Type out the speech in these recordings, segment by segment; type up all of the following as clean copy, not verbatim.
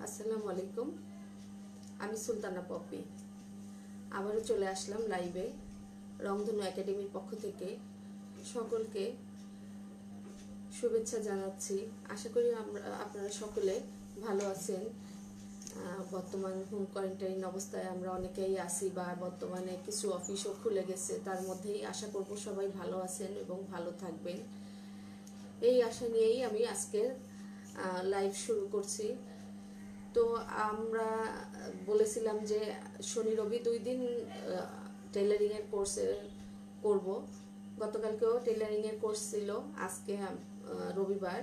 আসসালামু আলাইকুম। আমি সুলতানা পপি আবারও চলে আসলাম লাইভে রংধনু একাডেমির পক্ষ থেকে। সকলকে শুভেচ্ছা জানাচ্ছি। আশা করি আপনারা সকলে ভালো আছেন। বর্তমান হোম কোয়ারেন্টাইন অবস্থায় আমরা অনেকেই আছি, বা বর্তমানে কিছু অফিসও খুলে গেছে, তার মধ্যেই আশা করব সবাই ভালো আছেন এবং ভালো থাকবেন। এই আশা নিয়েই আমি আজকের লাইভ শুরু করছি। তো আমরা বলেছিলাম যে শনি রবি 2 দিন টেলারিংয়ের কোর্সে করব। গতকালকেও টেলারিংয়ের কোর্স ছিল, আজকে রবিবার।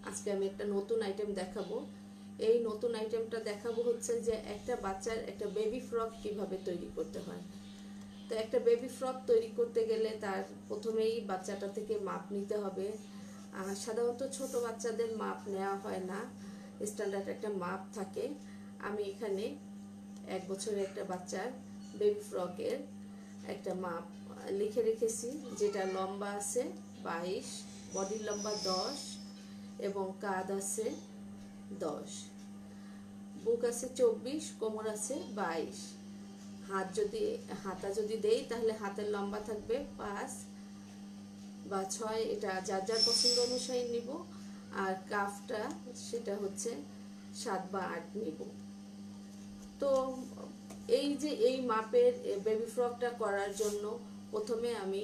আজকে আমি একটা নতুন আইটেম দেখাবো। এই নতুন আইটেমটা দেখাবো হচ্ছে যে একটা বাচ্চার একটা বেবি ফ্রক কিভাবে তৈরি করতে হয়। তো একটা বেবি ফ্রক তৈরি করতে গেলে তার প্রথমেই বাচ্চাটা থেকে মাপ নিতে হবে। সাধারণত ছোট বাচ্চাদের মাপ নেওয়া হয় না, স্ট্যান্ডার্ড একটা মাপ থাকে। আমি এখানে 1 বছরের একটা বাচ্চার বেবি ফ্রকের একটা মাপ লিখে রেখেছি, যেটা লম্বা আছে 22, বডির লম্বা 10 এবং কাঁধ আছে 10, বুক আছে 24, কোমর আছে 22। হাতা যদি দেই তাহলে হাতের লম্বা থাকবে 5 বা 6, এটা যার যার পছন্দ অনুসারে নিব। আর কাফটা সেটা হচ্ছে 7 বা 8 নিব। তো এই মাপের বেবি ফ্রকটা করার জন্য প্রথমে আমি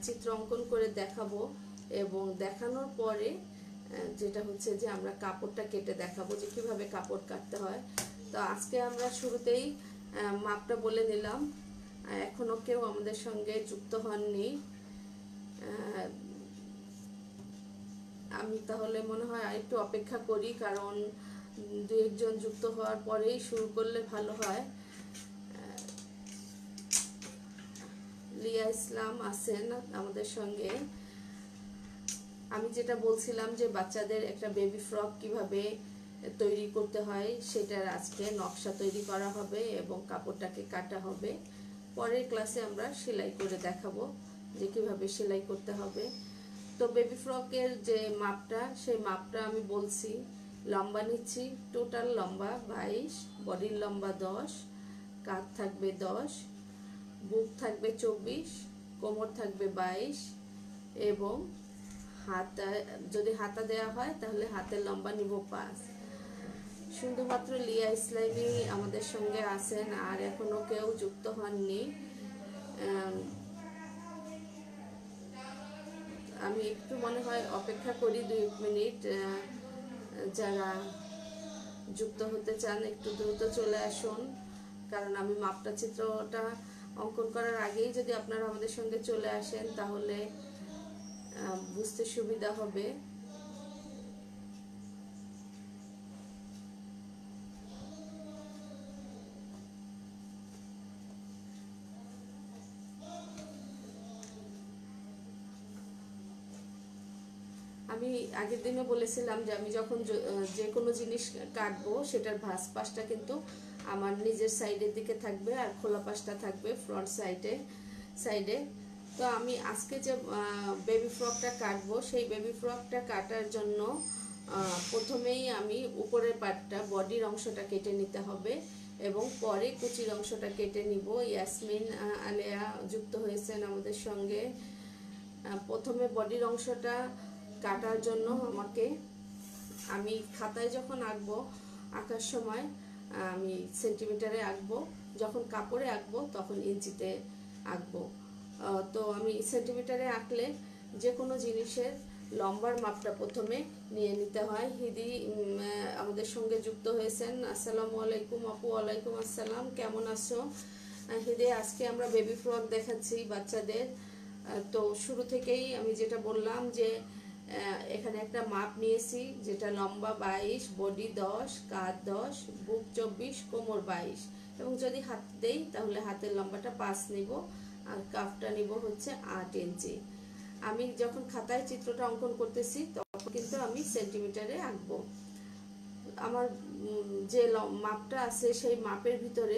চিত্র অঙ্কন করে দেখাবো, এবং দেখানোর পরে যেটা হচ্ছে যে আমরা কাপড়টা কেটে দেখাবো যে কিভাবে কাপড় কাটতে হয়। তো আজকে আমরা শুরুতেই মাপটা বলে নিলাম। এখনো কেউ আমাদের সঙ্গে যুক্ত হননি। আমি তাহলে মনে হয় আরেকটু অপেক্ষা করি, কারণ 2-1 জন যুক্ত হওয়ার পরেই শুরু করলে ভালো হয়। লিয়া ইসলাম আছেন আমাদের সঙ্গে। আমি যেটা বলছিলাম যে বাচ্চাদের একটা বেবি ফ্রক কিভাবে তৈরি করতে হয় সেটার আজকে নকশা তৈরি করা হবে এবং কাপড়টাকে কাটা হবে। পরের ক্লাসে আমরা সেলাই করে দেখাবো যে কিভাবে সেলাই করতে হবে। তো বেবি ফ্রকের যে মাপটা, সেই মাপটা আমি বলছি। লম্বা নিচ্ছি, টোটাল লম্বা 22, বডির লম্বা 10, কাঁধ থাকবে 10, বুক থাকবে 24, কোমর থাকবে 22 এবং যদি হাতা দেওয়া হয় তাহলে হাতের লম্বা নিব 5। শুধুমাত্র লিয়া ইসলামী আমাদের সঙ্গে আছেন, আর এখনো কেউ যুক্ত হননি। আমি একটু মনে হয় অপেক্ষা করি 2 মিনিট। যারা যুক্ত হতে চান একটু দ্রুত চলে আসুন, কারণ আমি মাপটা চিত্রটা অঙ্কন করার আগেই যদি আপনারা আমাদের সঙ্গে চলে আসেন তাহলে বুঝতে সুবিধা হবে। আমি আগের দিনে বলেছিলাম যে আমি যখন যে কোনো জিনিস কাটবো সেটার ভাঁজ পাশটা কিন্তু আমার নিজের সাইডের দিকে থাকবে, আর খোলা পাশটা থাকবে ফ্রন্ট সাইডে। তো আমি আজকে যে বেবি ফ্রকটা কাটবো, সেই বেবি ফ্রকটা কাটার জন্য প্রথমেই আমি উপরের পাটটা, বডির অংশটা কেটে নিতে হবে এবং পরে কুচির অংশটা কেটে নিব। ইয়াসমিন আলেয়া যুক্ত হয়েছেন আমাদের সঙ্গে। প্রথমে বডির অংশটা কাটার জন্য আমি খাতায় যখন আঁকার সময় আমি সেন্টিমিটারে আঁকবো, যখন কাপড়ে আঁকবো তখন ইঞ্চিতে আঁকবো। তো আমি সেন্টিমিটারে আঁকলে যে কোনো জিনিসের লম্বার মাপটা প্রথমে নিয়ে নিতে হয়। হিদি আমাদের সঙ্গে যুক্ত হয়েছেন। আসসালামু আলাইকুম আপু। ওয়ালাইকুম আসসালাম, কেমন আছো হিদি? আজকে আমরা বেবি ফ্রক দেখাচ্ছি বাচ্চাদের। তো শুরু থেকেই আমি যেটা বললাম যে এখানে একটা মাপ নিয়েছি, যেটা লম্বা 22, বডি 10, কাঁধ 10, বুক 24, কোমর 22 এবং যদি হাত দেই তাহলে হাতের লম্বাটা 5 নিব, আর কাফটা নিব হচ্ছে 8 ইঞ্চি। আমি যখন খাতায় চিত্রটা অঙ্কন করতেছি তখন কিন্তু আমি সেন্টিমিটারে আঁকবো। আমার যে মাপটা আছে সেই মাপের ভিতরে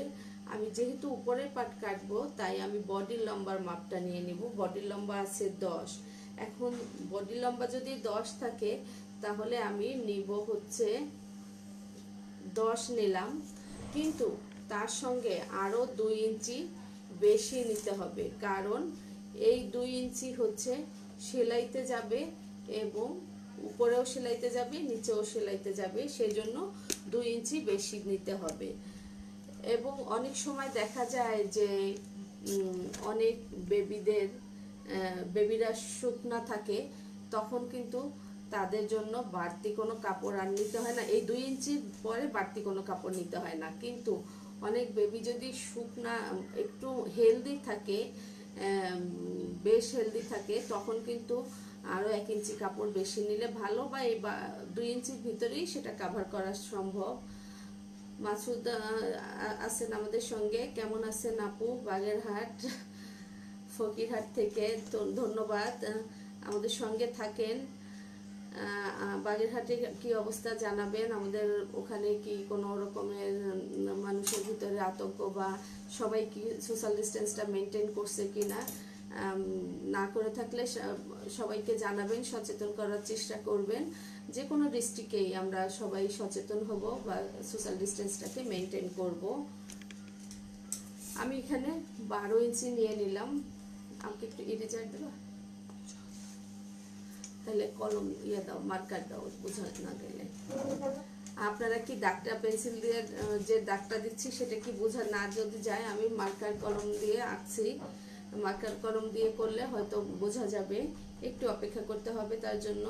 আমি যেহেতু উপরের পাট কাটবো, তাই আমি বডির লম্বার মাপটা নিয়ে নিব। বডির লম্বা আছে 10। এখন বডির লম্বা যদি 10 থাকে তাহলে আমি নিব হচ্ছে 10 নিলাম, কিন্তু তার সঙ্গে আরও 2 ইঞ্চি বেশি নিতে হবে, কারণ এই 2 ইঞ্চি হচ্ছে সেলাইতে যাবে এবং উপরেও সেলাইতে যাবে, নিচেও সেলাইতে যাবে, সেজন্য 2 ইঞ্চি বেশি নিতে হবে। এবং অনেক সময় দেখা যায় যে অনেক বেবিরা শুকনা থাকে, তখন কিন্তু তাদের জন্য বাড়তি কোনো কাপড় আর নিতে হয় না, এই 2 ইঞ্চির পরে বাড়তি কোনো কাপড় নিতে হয় না। কিন্তু অনেক বেবি যদি শুকনা একটু হেলদি থাকে, বেশ হেলদি থাকে, তখন কিন্তু আরও 1 ইঞ্চি কাপড় বেশি নিলে ভালো, বা এই 2 ইঞ্চির ভিতরেই সেটা কাভার করা সম্ভব। মাসুদ আছেন আমাদের সঙ্গে, কেমন আছেন আপু? বাগেরহাট ফকিরহাট থেকে, তো ধন্যবাদ, আমাদের সঙ্গে থাকেন। বাগেরহাটে কি অবস্থা জানাবেন, আমাদের ওখানে কি কোনো রকমের মানুষের ভিতরে আতঙ্ক, বা সবাই কি সোশ্যাল ডিস্টেন্সটা মেনটেন করছে কি না, না করে থাকলে সবাইকে জানাবেন, সচেতন করার চেষ্টা করবেন। যে কোনো ডিস্ট্রিক্টেই আমরা সবাই সচেতন হব বা সোশ্যাল ডিস্টেন্সটাকে মেনটেন করব। আমি এখানে 12 ইঞ্চি নিয়ে নিলাম। আমাকে একটু ইরেজার দেবা, তাহলে কলম দাও, মার্কার দাও, বোঝা না গেলে। আপনারা কি দাগটা পেন্সিল দিয়ে যে দাগটা দিচ্ছি সেটা কি বোঝা না যদি যায়, আমি মার্কার কলম দিয়ে আঁকছি, মার্কার কলম দিয়ে করলে হয়তো বোঝা যাবে, একটু অপেক্ষা করতে হবে তার জন্য।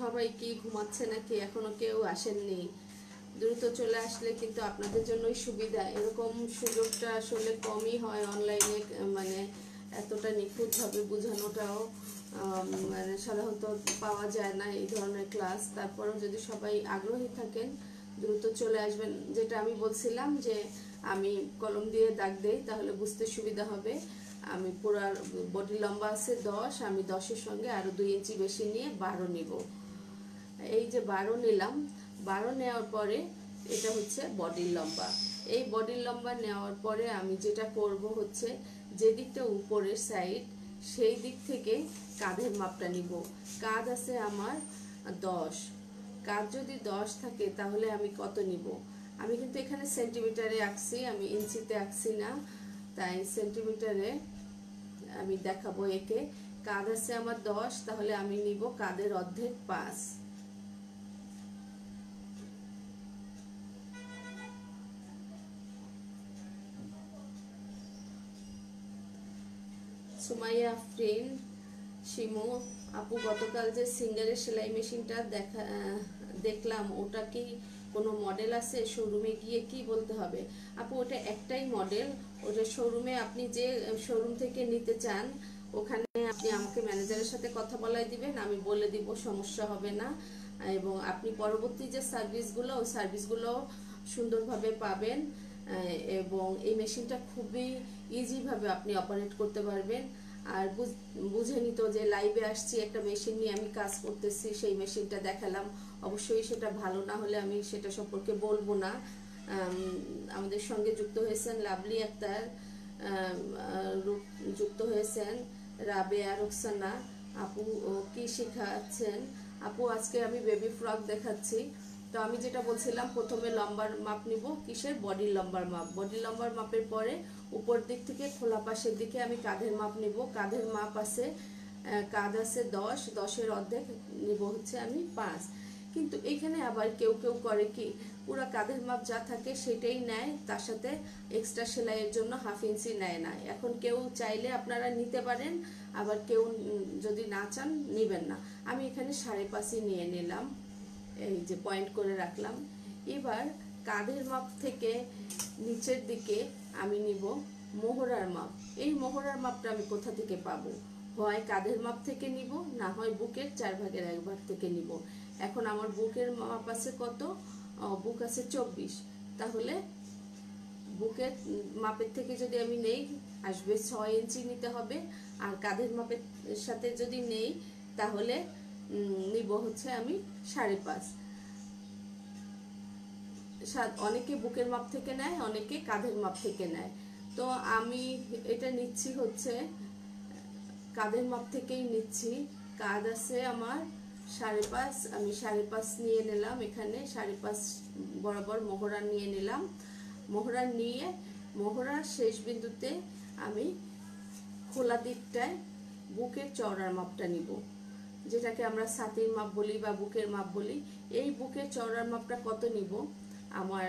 সবাই কি ঘুমাচ্ছে নাকি, এখনো কেউ আসেননি? দ্রুত চলে আসলে কিন্তু আপনাদের জন্যই সুবিধা। এরকম সুযোগটা আসলে কমই হয় অনলাইনে, মানে এতটা নিখুঁতভাবে বোঝানোটাও মানে সাধারণত পাওয়া যায় না এই ধরনের ক্লাস। তারপরেও যদি সবাই আগ্রহী থাকেন দ্রুত চলে আসবেন। যেটা আমি বলছিলাম যে আমি কলম দিয়ে দাগ দেই, তাহলে বুঝতে সুবিধা হবে। আমি পুরো বডি লম্বা আছে 10, আমি 10-এর সঙ্গে আরও 2 ইঞ্চি বেশি নিয়ে 12 নিব। এই যে 12 নিলাম, 12 নেওয়ার পরে এটা হচ্ছে বডির লম্বা। এই বডির লম্বা নেওয়ার পরে আমি যেটা করব হচ্ছে, যে দিকটা উপরের সাইড সেই দিক থেকে কাঁধের মাপটা নিব। কাঁধ আছে আমার 10, কাঁধ যদি 10 থাকে তাহলে আমি কত নিব? আমি কিন্তু এখানে সেন্টিমিটারে আঁকছি, আমি ইঞ্চিতে আঁকছি না, তাই সেন্টিমিটারে আমি দেখাবো একে। কাঁধ আছে আমার 10, তাহলে আমি নিব কাঁধের অর্ধেক 5। সুমাইয়া আফরিন, শিমু আপু, গতকাল যে সিঙ্গারের সেলাই মেশিনটা দেখলাম, ওটা কি কোনো মডেল আছে? শোরুমে গিয়ে কি বলতে হবে? আপু ওটা একটাই মডেল, ওটা শোরুমে আপনি যে শোরুম থেকে নিতে চান ওখানে আপনি আমাকে ম্যানেজারের সাথে কথা বলাই দিবেন, আমি বলে দিব, সমস্যা হবে না। এবং আপনি পরবর্তী যে সার্ভিসগুলো, ওই সার্ভিসগুলো সুন্দরভাবে পাবেন। এবং এই মেশিনটা খুবই ইজিভাবে আপনি অপারেট করতে পারবেন। আর বুঝে নিত যে লাইভে আসছি, একটা মেশিন নিয়ে আমি কাজ করতেছি, সেই মেশিনটা দেখালাম, অবশ্যই সেটা ভালো না হলে আমি সেটা সম্পর্কে বলবো না। আমাদের সঙ্গে যুক্ত হয়েছেন লাভলি আক্তার, যুক্ত হয়েছেন রাবেয়া রোকসানা আপু, কি শেখাচ্ছেন? আপু আজকে আমি বেবি ফ্রক দেখাচ্ছি। তো আমি যেটা বলছিলাম, প্রথমে লম্বার মাপ নিব, কিসের? বডির লম্বার মাপ। বডির লম্বার মাপের পরে উপর দিক থেকে খোলা পাশের দিকে আমি কাঁধের মাপ নিব। কাঁধের মাপ আছে, কাঁধ আছে 10, 10-এর অর্ধেক নিব হচ্ছে আমি 5। কিন্তু এখানে আবার কেউ কেউ করে কি, পুরো কাঁধের মাপ যা থাকে সেটাই নেয়, তার সাথে এক্সট্রা সেলাইয়ের জন্য 1/2 ইঞ্চি নেয় না। এখন কেউ চাইলে আপনারা নিতে পারেন, আবার কেউ যদি না চান নেবেন না। আমি এখানে 5.5 নিয়ে নিলাম, এই যে পয়েন্ট করে রাখলাম। এবার কাঁধের মাপ থেকে নিচের দিকে আমি নিব মোহরার মাপ। এই মোহরার মাপটা আমি কোথা থেকে পাবো? হয় কাঁধের মাপ থেকে নিব, না হয় বুকের 4/1 থেকে নিব। এখন আমার বুকের মাপ আছে কত? বুক আছে 24, তাহলে বুকের মাপের থেকে যদি আমি নেই আসবে, 6 ইঞ্চি নিতে হবে। আর কাঁধের মাপের সাথে যদি নেই তাহলে নিব হচ্ছে আমি 5.5। অনেকে বুকের মাপ থেকে নেয়, অনেকে কাঁধের মাপ থেকে নেয়। তো আমি এটা নিচ্ছি হচ্ছে কাঁধের মাপ থেকেই নিচ্ছি। কাঁধ আছে আমার 5.5, আমি 5.5 নিয়ে নিলাম। এখানে 5.5 বরাবর মোহরা নিয়ে নিলাম। মোহরা নিয়ে মোহরার শেষ বিন্দুতে আমি খোলা দিকটায় বুকের চওড়ার মাপটা নিব, যেটাকে আমরা ছাতির মাপ বলি বা বুকের মাপ বলি। এই বুকের চওড়ার মাপটা কত নিব? আমার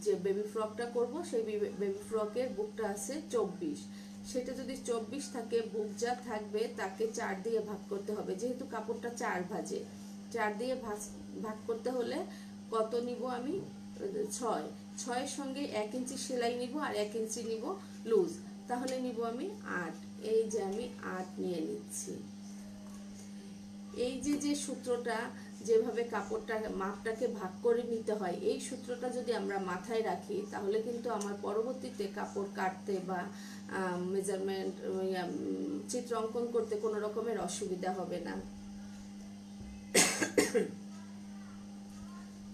যে বেবি ফ্রকটা করব সেই বেবি ফ্রকের বুকটা আছে 24। সেটা যদি 24 থাকে, বুক যা থাকবে তাকে 4 দিয়ে ভাগ করতে হবে। যেহেতু কাপড়টা 4 ভাজে, 4 দিয়ে ভাগ করতে হলে কত নিব আমি? 6। 6-এর সঙ্গে 1 ইঞ্চি সেলাই নিব আর 1 ইঞ্চি নিব লুজ, তাহলে নিব আমি 8। এই যে আমি 8 নিয়ে নিচ্ছি। এই যে সূত্রটা, যেভাবে কাপড়টা মাপটাকে ভাগ করে নিতে হয়, এই সূত্রটা যদি আমরা মাথায় রাখি তাহলে কিন্তু আমার পরবর্তীতে কাপড় কাটতে বা মেজারমেন্ট চিত্র অঙ্কন করতে কোনো রকমের অসুবিধা হবে না।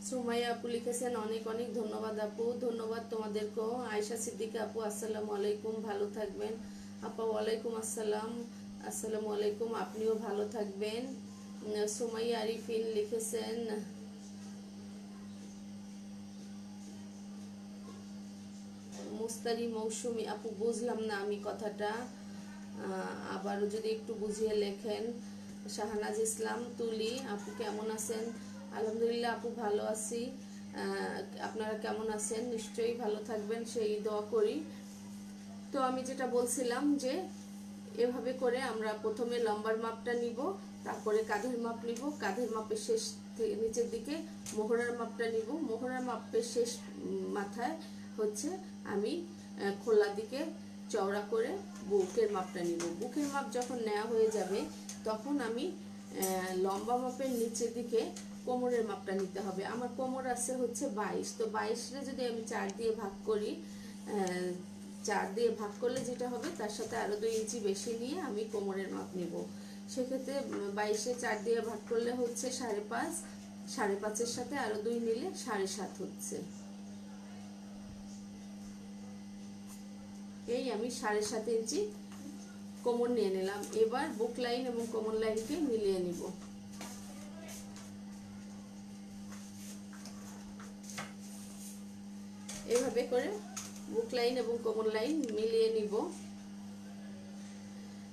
সুমাইয়া আপু লিখেছেন, অনেক অনেক ধন্যবাদ আপু। ধন্যবাদ তোমাদেরকেও। আয়েশা সিদ্দিকা আপু আসসালামু আলাইকুম, ভালো থাকবেন। আপা ওয়ালাইকুম আসসালাম, আসসালামু আলাইকুম, আপনিও ভালো থাকবেন। সুমাইয়া আরিফিন লিখেছেন, মুস্তারি মৌসুমি আপু বুঝলাম না আমি কথাটা, আবারও যদি একটু বুঝিয়ে লেখেন। শাহনাজ ইসলাম তুলি আপু কেমন আছেন? আলহামদুলিল্লাহ আপু ভালো আছি, আপনারা কেমন আছেন? নিশ্চয়ই ভালো থাকবেন সেই দোয়া করি। তো আমি যেটা বলছিলাম যে এভাবে করে আমরা প্রথমে লম্বার মাপটা নিব, তারপরে কাঁধের মাপ নিব, কাঁধের মাপের শেষ থেকে নিচের দিকে মোহরার মাপটা নিব, মোহরার মাপের শেষ মাথায় হচ্ছে আমি খোলা দিকে চওড়া করে বুকের মাপটা নিব। বুকের মাপ যখন নেওয়া হয়ে যাবে তখন আমি লম্বা মাপের নিচের দিকে কোমরের মাপটা নিতে হবে। আমার কোমর আছে হচ্ছে 22, তো 22-রে যদি আমি 4 দিয়ে ভাগ করি, 4 দিয়ে ভাগ করলে যেটা হবে তার সাথে আরো 2 ইঞ্চি বেশি নিয়ে আমি কোমরের মাপ নিব। সেক্ষেত্রে 22-এ 4 দিয়ে ভাগ করলে হচ্ছে 5.5, 5.5-এর সাথে আরো 2 নিলে 7.5 হচ্ছে। এই আমি 7.5 ইঞ্চি কোমর নিয়ে নিলাম। এবার বুক লাইন এবং কোমর লাইনকে মিলিয়ে নিব। এভাবে করে বুক লাইন এবং কোমর লাইন মিলিয়ে নিব।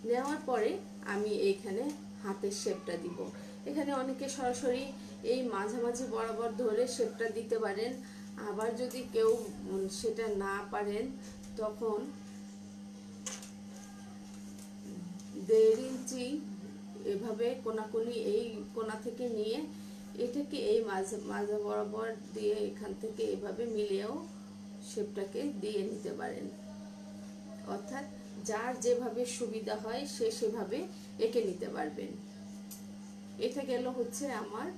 নেওয়ার পরে আমি এইখানে হাতের শেপটা দিব। এখানে অনেকে সরাসরি এই মাঝামাঝি বরাবর ধরে শেপটা দিতে পারেন। আবার যদি কেউ সেটা না পারেন তখন 1.5 ইঞ্চি এভাবে কোনাকুনি এই কোনা থেকে নিয়ে এটাকে এই মাঝা বরাবর দিয়ে এখান থেকে এভাবে মিলিয়েও শেপটাকে দিয়ে নিতে পারেন। অর্থাৎ যার যেভাবে সুবিধা হয় সে সেভাবে এঁকে নিতে পারবেন। এটা গেল হচ্ছে আমার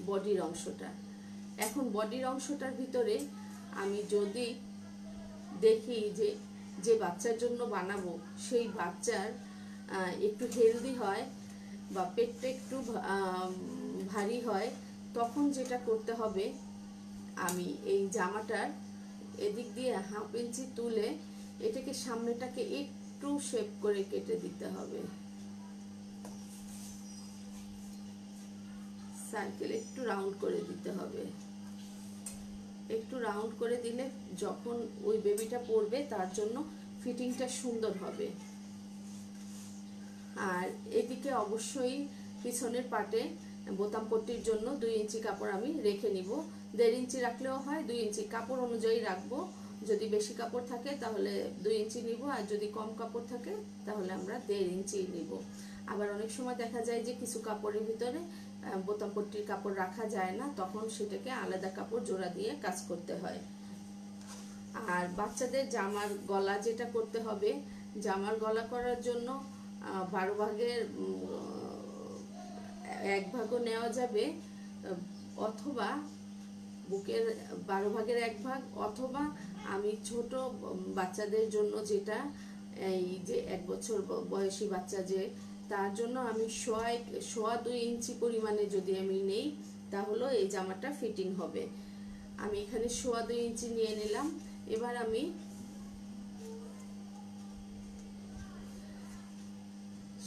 বডির অংশটা। এখন বডির অংশটার ভিতরে আমি যদি দেখি যে বাচ্চার জন্য বানাবো সেই বাচ্চার একটু হেলদি হয় বা পেটটা একটু ভারী হয়, তখন যেটা করতে হবে, আমি এই জামাটার এদিক দিয়ে 1/2 ইঞ্চি তুলে এটাকে সামনেটাকে একটু শেপ করে কেটে দিতে হবে। সার্কেল একটু রাউন্ড করে দিতে হবে। একটু রাউন্ড করে দিলে যখন ওই বেবিটা পরবে তার জন্য ফিটিংটা সুন্দর হবে। আর এদিকে অবশ্যই পিছনের পাটে বোতাম পট্টির জন্য 2 ইঞ্চি কাপড় আমি রেখে নিব। 1.5 ইঞ্চি রাখলেও হয়, 2 ইঞ্চি কাপড় অনুযায়ী রাখবো। যদি বেশি কাপড় থাকে তাহলে 2 ইঞ্চি নিব, আর যদি কম কাপড় থাকে তাহলে আমরা 1.5 ইঞ্চি নিব। আবার অনেক সময় দেখা যায় যে কিছু কাপড়ের ভিতরে বোতাম পট্টির কাপড় রাখা যায় না, তখন সেটাকে আলাদা কাপড় জোড়া দিয়ে কাজ করতে হয়। আর বাচ্চাদের জামার গলা যেটা করতে হবে, জামার গলা করার জন্য 12 ভাগের 1 ভাগও নেওয়া যাবে, অথবা বুকের 12 ভাগের 1 ভাগ, অথবা আমি ছোট বাচ্চাদের জন্য যেটা, এই যে 1 বছর বয়সী বাচ্চা যে, তার জন্য আমি 1.25 ইঞ্চি পরিমাণে যদি আমি নেই, তাহলে এই জামাটা ফিটিং হবে। আমি এখানে 1.25 ইঞ্চি নিয়ে নিলাম। এবার আমি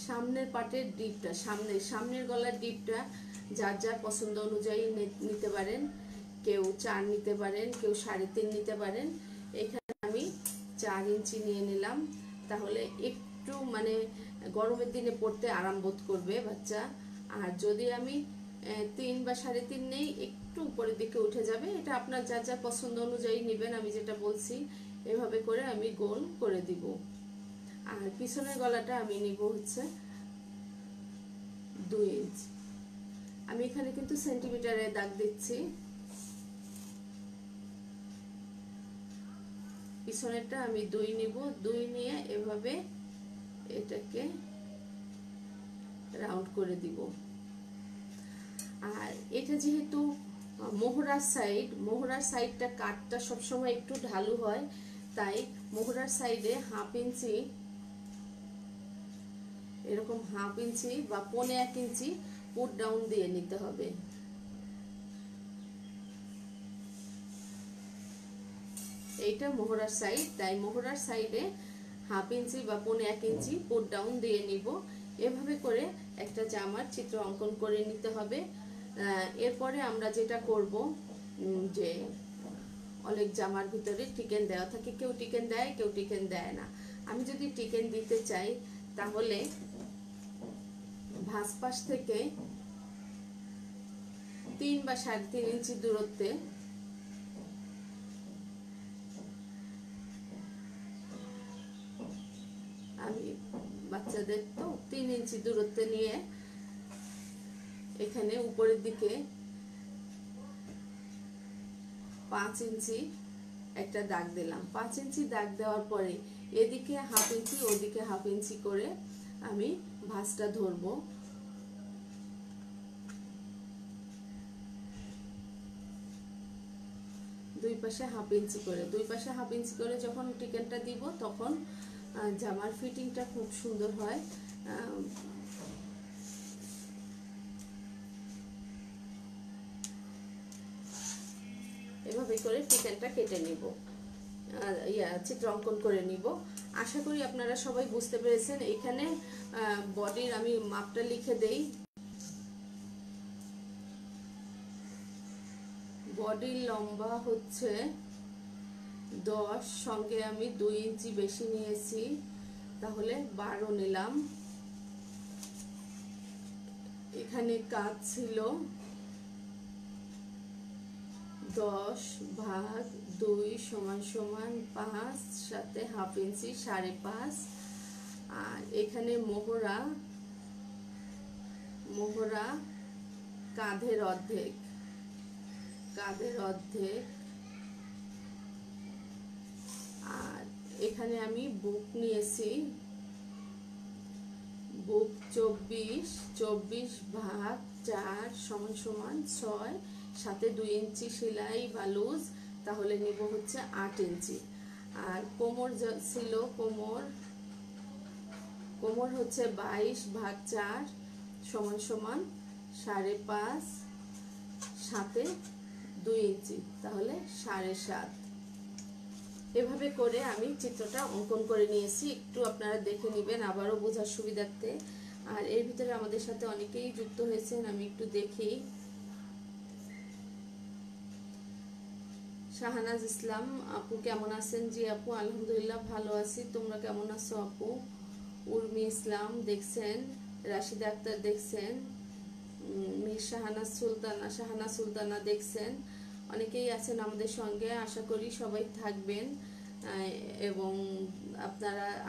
সামনের পাটের ডিপটা, সামনের গলার ডিপটা যার যার পছন্দ অনুযায়ী নিতে পারেন। কেউ 4 নিতে পারেন, কেউ 3.5 নিতে পারেন। এখানে আমি 4 ইঞ্চি নিয়ে নিলাম, তাহলে একটু মানে গরমের দিনে পরতে আরাম বোধ করবে বাচ্চা। আর যদি আমি 3 বা 3.5 নেই, একটু উপরের দিকে উঠে যাবে। এটা আপনার যার যার পছন্দ অনুযায়ী নেবেন। আমি যেটা বলছি এভাবে করে আমি গোল করে দিব। আর পিছনের গলাটা আমি নিব হচ্ছে 2 ইঞ্চি। আমি এখানে কিন্তু সেন্টিমিটারে দাগ দিচ্ছি। পিছনেরটা আমি 2 নিব। 2 নিয়ে এভাবে এটাকে রাউন্ড করে দিব। আর এটা যেহেতু মোহরার সাইডটা কাটটা সবসময় একটু ঢালু হয়, তাই মোহরার সাইডে 1/2 ইঞ্চি, এরকম 1/2 ইঞ্চি বা 1.25 ইঞ্চি পুট ডাউন দিয়ে নিতে হবে। এইটা মোহরার সাইড, তাই মোহরার সাইডে 1/2 ইঞ্চি বা 1.25 ইঞ্চি পুট ডাউন দিয়ে নিব। এভাবে করে একটা জামার চিত্র অঙ্কন করে নিতে হবে। এরপরে আমরা যেটা করব, যে অনেক জামার ভিতরে টিকেন দেওয়া থাকে, কেউ টিকেন দেয়, কেউ টিকেন দেয় না। আমি যদি টিকেন দিতে চাই, তাহলে ভাঁজ পাশ থেকে 3 বা 3.5 ইঞ্চি দূরত্বে আমি বাচ্চাদের তো 3 ইঞ্চি দূরত্বে নিয়ে এখানে উপরের দিকে 5 ইঞ্চি একটা দাগ দিলাম। 5 ইঞ্চি দাগ দেওয়ার পরে এদিকে 1/2 ইঞ্চি, ওদিকে 1/2 ইঞ্চি করে আমি ভাঁজটা ধরবো। দুই পাশে 1/2 ইঞ্চি করে, যখন টিকেনটা দিব, তখন জামার ফিটিংটা খুব সুন্দর হয়। এভাবে করে টিকেনটা কেটে নিব, চিত্র অঙ্কন করে নিব। আশা করি আপনারা সবাই বুঝতে পেরেছেন। এখানে বডির আমি মাপটা লিখে দেই। বডির লম্বা হচ্ছে 10, সঙ্গে আমি 2 ইঞ্চি বেশি নিয়েছি, তাহলে 12 নিলাম। এখানে কাজ ছিল 10/2 = 5, সাথে 1/2 ইঞ্চি 5.5। আর এখানে মোহরা কাঁধের অর্ধেক, আর এখানে আমি বুক নিয়েছি, বুক 24/4 = 6, সাথে 2 ইঞ্চি সেলাই বা লুজ, তাহলে নিব হচ্ছে 8 ইঞ্চি। আর কোমর ছিল, কোমর হচ্ছে 22/4 = 5.5, সাথে 2 ইঞ্চি, তাহলে 7.5। এভাবে করে আমি চিত্রটা অঙ্কন করে নিয়েছি। একটু আপনারা দেখে নেবেন আবারও বোঝার সুবিধার্থে। আর এর ভিতরে আমাদের সাথে অনেকেই যুক্ত হয়েছেন, আমি একটু দেখি। শাহানাজ ইসলাম আপু কেমন আছেন? জি আপু, আলহামদুলিল্লাহ ভালো আছি। তোমরা কেমন আছো আপু? উর্মি ইসলাম দেখছেন, রাশিদা আক্তার দেখছেন, শাহানা সুলতানা দেখছেন। অনেকেই আছেন আমাদের সঙ্গে, আশা করি সবাই থাকবেন। এবং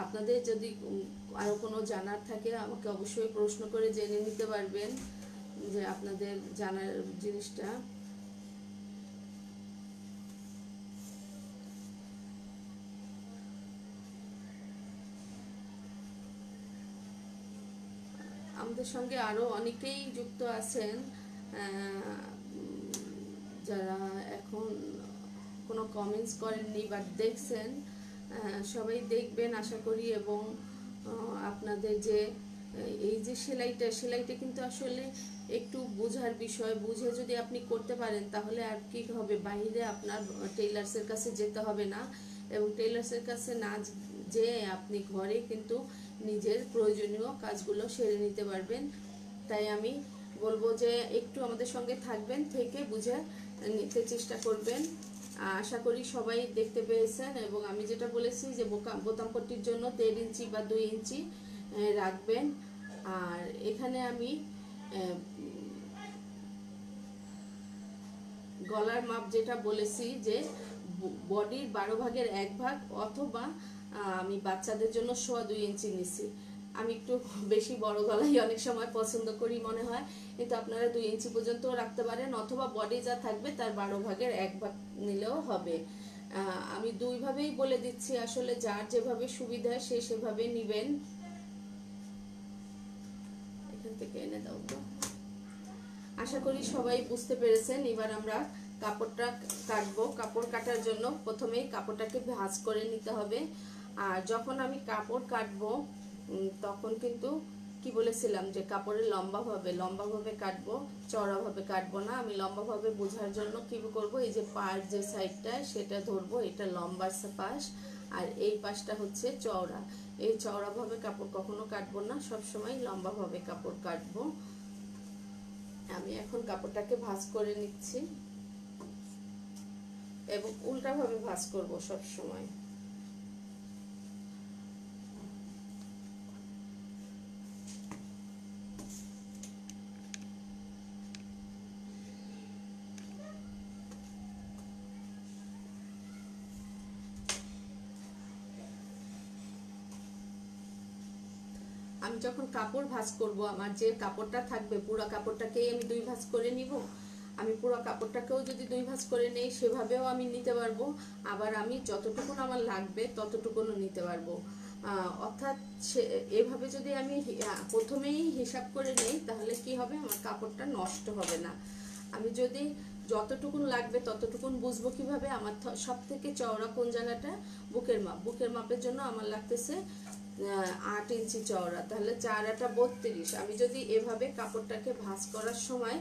আপনাদের যদি আরো কোনো জানার থাকে, আমাকে অবশ্যই প্রশ্ন করে জেনে নিতে পারবেন, যে আপনাদের জানার জিনিসটা। আমাদের সঙ্গে আরো অনেকেই যুক্ত আছেন, যারা এখন কোনো কমেন্টস করেননি, বাট দেখছেন। সবাই দেখবেন আশা করি। এবং আপনাদের যে এই যে সেলাইটা কিন্তু আসলে একটু বোঝার বিষয়। বুঝে যদি আপনি করতে পারেন তাহলে আর কি হবে, বাইরে আপনার টেইলার্সের কাছে যেতে হবে না। এবং টেইলার্সের কাছে না যেয়ে আপনি ঘরে কিন্তু নিজের প্রয়োজনীয় কাজগুলো সেরে নিতে পারবেন। তাই আমি বলবো যে একটু আমাদের সঙ্গে থাকবেন, থেকে বুঝে নিতে চেষ্টা করবেন। আশা করি সবাই দেখতে পেয়েছেন। এবং আমি যেটা বলেছি যে বোতাম পট্টির জন্য 1.5 ইঞ্চি বা 2 ইঞ্চি রাখবেন। আর এখানে আমি গলার মাপ যেটা বলেছি যে বডির 12 ভাগের 1 ভাগ, অথবা আমি বাচ্চাদের জন্য 1.25 ইঞ্চি নিছি। আমি একটু বেশি বড় গলাই অনেক সময় পছন্দ করি মনে হয়, কিন্তু আপনারা 2 ইঞ্চি পর্যন্ত রাখতে পারেন, অথবা বডি যা থাকবে তার 12 ভাগের 1 ভাগ নিলেও হবে। আমি দুইভাবেই বলে দিচ্ছি, আসলে যার যেভাবে সুবিধা সে সেভাবে নিবেন। এখান থেকে এনে দাও তো। আশা করি সবাই বুঝতে পেরেছেন। এবার আমরা কাপড়টা কাটবো। কাপড় কাটার জন্য প্রথমেই কাপড়টাকে ভাঁজ করে নিতে হবে। আর যখন আমি কাপড় কাটবো তখন কিন্তু কি বলেছিলাম যে কাপড়ের লম্বাভাবে কাটবো, চওড়াভাবে কাটবো না। আমি লম্বাভাবে বোঝার জন্য কি করব, এই যে পার যে সাইডটা সেটা ধরবো, এটা লম্বার পাশ, আর এই পাশটা হচ্ছে চওড়া। এই চওড়াভাবে কাপড় কখনো কাটবো না, সবসময় লম্বাভাবে কাপড় কাটবো। আমি এখন কাপড়টাকে ভাঁজ করে নিচ্ছি এবং উল্টাভাবে ভাঁজ করব সব সময়। আমি যখন কাপড় ভাঁজ করব, আমার যে কাপড়টা থাকবে পুরো কাপড়টাকেই আমি 2 ভাঁজ করে নিব। আমি পুরো কাপড়টাকেও যদি 2 ভাঁজ করে নেই সেভাবেও আমি নিতে পারবো। আবার আমি যতটুকুন আমার লাগবে ততটুকুনও নিতে পারবো। অর্থাৎ এভাবে যদি আমি প্রথমেই হিসাব করে নেই তাহলে কি হবে, আমার কাপড়টা নষ্ট হবে না। আমি যদি যতটুকুন লাগবে ততটুকুন বুঝবো কিভাবে, আমার সব থেকে চওড়া কোন জায়গাটা, বুকের মাপের জন্য আমার লাগতেছে 8 ইঞ্চি চওড়া, তাহলে 4 8 32। আমি যদি এভাবে কাপড়টাকে ভাঁজ করার সময়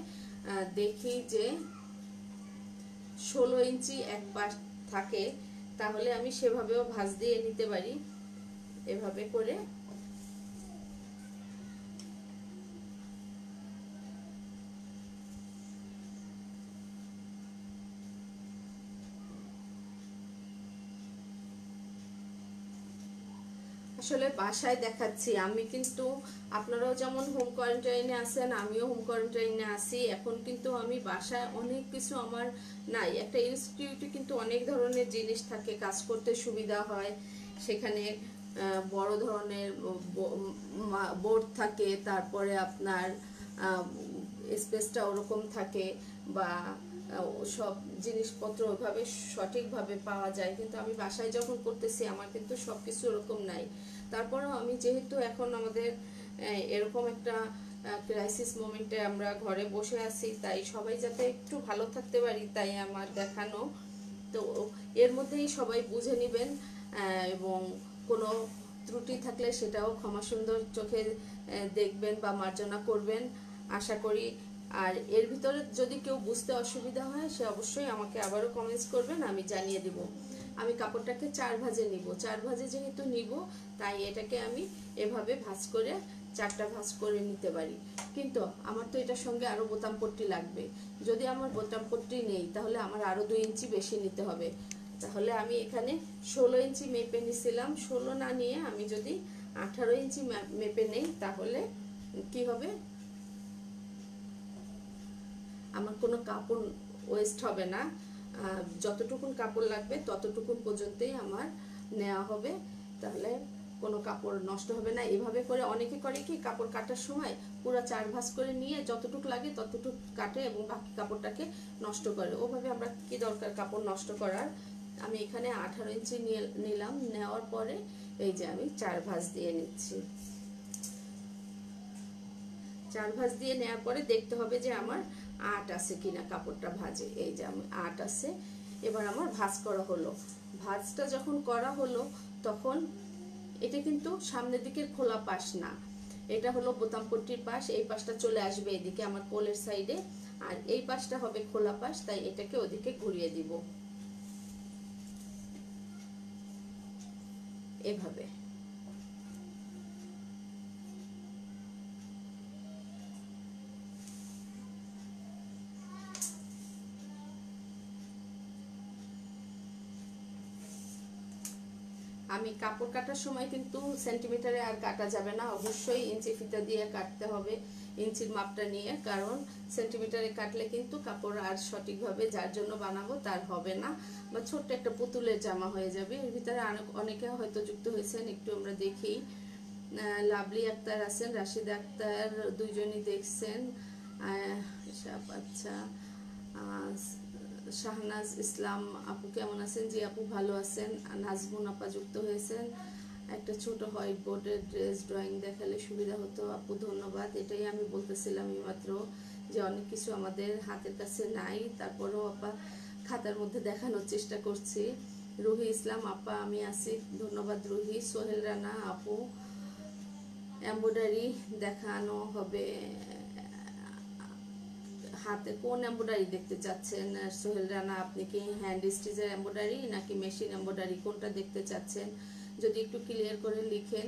দেখি যে 16 ইঞ্চি এক পাশ থাকে, তাহলে আমি সেভাবেও ভাঁজ দিয়ে নিতে পারি। এভাবে করে আসলে বাসায় দেখাচ্ছি আমি, কিন্তু আপনারাও যেমন হোম কোয়ারেন্টাইনে আছেন, আমিও হোম কোয়ারেন্টাইনে আছি। এখন কিন্তু আমি বাসায় অনেক কিছু আমার নাই। একটা ইনস্টিটিউটে কিন্তু অনেক ধরনের জিনিস থাকে, কাজ করতে সুবিধা হয়। সেখানে বড় ধরনের বোর্ড থাকে, তারপরে আপনার স্পেসটা ওরকম থাকে, বা সব জিনিসপত্র ওইভাবে সঠিকভাবে পাওয়া যায়। কিন্তু আমি বাসায় যখন করতেছি আমার কিন্তু সব কিছু ওরকম নাই। তারপরেও আমি যেহেতু এখন আমাদের এরকম একটা ক্রাইসিস মোমেন্টে আমরা ঘরে বসে আছি, তাই সবাই যাতে একটু ভালো থাকতে পারি তাই আমার দেখানো। তো এর মধ্যেই সবাই বুঝে নেবেন, এবং কোনো ত্রুটি থাকলে সেটাও ক্ষমা সুন্দর চোখে দেখবেন বা মার্জনা করবেন আশা করি। আর এর ভিতরে যদি কেউ বুঝতে অসুবিধা হয় সে অবশ্যই আমাকে আবারও কমেন্টস করবেন, আমি জানিয়ে দিব। আমি কাপড়টাকে 4 ভাঁজে নিব। 4 ভাঁজে যেহেতু নিব তাই এটাকে আমি এভাবে ভাঁজ করে 4টা ভাঁজ করে নিতে পারি। কিন্তু আমার তো এটার সঙ্গে আরও বোতাম পট্টি লাগবে। যদি আমার বোতাম পট্টি নেই তাহলে আমার আরও 2 ইঞ্চি বেশি নিতে হবে। তাহলে আমি এখানে 16 ইঞ্চি মেপে নিছিলাম। 16 না নিয়ে আমি যদি 18 ইঞ্চি মেপে নেই তাহলে কি হবে, আমার কোনো কাপড় ওয়েস্ট হবে না। যতটুকুন কাপড় লাগবে ততটুকুন পর্যন্তই আমার নেওয়া হবে, তাহলে কোনো কাপড় নষ্ট হবে না। এভাবে করে অনেকে করে কি, কাপড় কাটার সময় পুরো 4 ভাঁজ করে নিয়ে যতটুকু লাগে ততটুকু কাটে এবং বাকি কাপড়টাকে নষ্ট করে। ওভাবে আমরা কি দরকার কাপড় নষ্ট করার। আমি এখানে 18 ইঞ্চি নিলাম, নেওয়ার পরে এই যে আমি 4 ভাঁজ দিয়ে নিচ্ছি। 4 ভাঁজ দিয়ে নেওয়ার পরে দেখতে হবে যে আমার 8 আছে কিনা কাপড়টা ভাঁজে। এই যে আমি 8 আছে, এবার আমার ভাঁজ করা হলো। ভাঁজটা যখন করা হলো তখন এটা কিন্তু সামনের দিকের খোলা পাশ না, এটা হলো বোতাম পট্টির পাশ। এই পাশটা চলে আসবে এদিকে আমার কোলের সাইডে, আর এই পাশটা হবে খোলা পাশ, তাই এটাকে ওদিকে ঘুরিয়ে দিব এভাবে। আমি কাপড় কাটার সময় কিন্তু সেন্টিমিটারে আর কাটা যাবে না, অবশ্যই ইঞ্চি ফিতা দিয়ে কাটতে হবে, ইঞ্চির মাপটা নিয়ে। কারণ সেন্টিমিটারে কাটলে কিন্তু কাপড় আর সঠিকভাবে যার জন্য বানাবো তার হবে না, বা ছোট্ট একটা পুতুলের জামা হয়ে যাবে। এর ভিতরে অনেকে হয়তো যুক্ত হয়েছেন, একটু আমরা দেখি। লাভলি আক্তার আছেন, রাশিদা আক্তার, দুইজনই দেখছেন। আচ্ছা, শাহনাজ ইসলাম আপু কেমন আছেন? জি আপু ভালো আছেন। নাজমুন আপা যুক্ত হয়েছেন। একটা ছোট হোয়াইট বোর্ডের ড্রেস ড্রয়িং দেখালে সুবিধা হতো আপু, ধন্যবাদ। এটাই আমি বলতেছিলাম এইমাত্র, যে অনেক কিছু আমাদের হাতের কাছে নাই, তারপরেও আপা খাতার মধ্যে দেখানোর চেষ্টা করছি। রুহি ইসলাম আপা আমি আছি, ধন্যবাদ রুহি। সোহেল রানা আপু এমব্রয়ডারি দেখানো হবে, হাতে কোন এমব্রয়ডারি দেখতে চাচ্ছেন সোহেল রানা? আপনি কি হ্যান্ড স্টিচের এমব্রয়ডারি নাকি মেশিন এমব্রয়ডারি, কোনটা দেখতে চাচ্ছেন? যদি একটু ক্লিয়ার করে লিখেন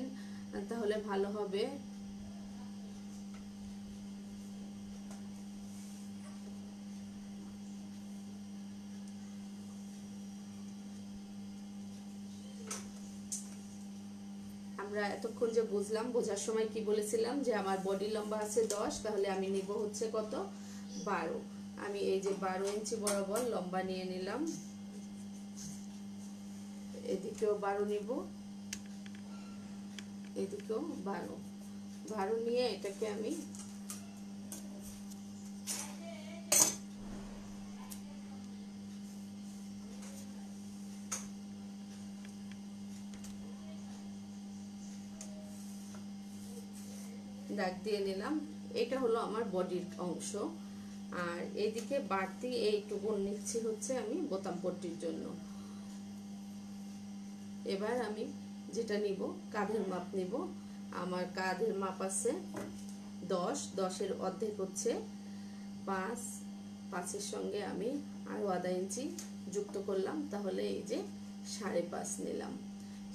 তাহলে ভালো হবে। আমরা এতক্ষণ যে বুঝলাম, বোঝার সময় কি বলেছিলাম যে আমার বডি লম্বা আছে 10, তাহলে আমি নিব হচ্ছে কত? 12। আমি এই যে 12 ইঞ্চি বরাবর লম্বা নিয়ে নিলাম, এদিকেও 12 নিব, এদিকেও 12 নিয়ে এটাকে আমি দাগ দিয়ে নিলাম। এটা হলো আমার বডির অংশ, আর এদিকে বাড়তি এইটুকু নিচ্ছি হচ্ছে আমি বোতাম পট্টির জন্য। এবার আমি যেটা নিব, কাঁধের মাপ নিব। আমার কাঁধের মাপ আছে 10, 10-এর অর্ধেক হচ্ছে 5, 5-এর সঙ্গে আমি আরও আধা ইঞ্চি যুক্ত করলাম, তাহলে এই যে 5.5 নিলাম।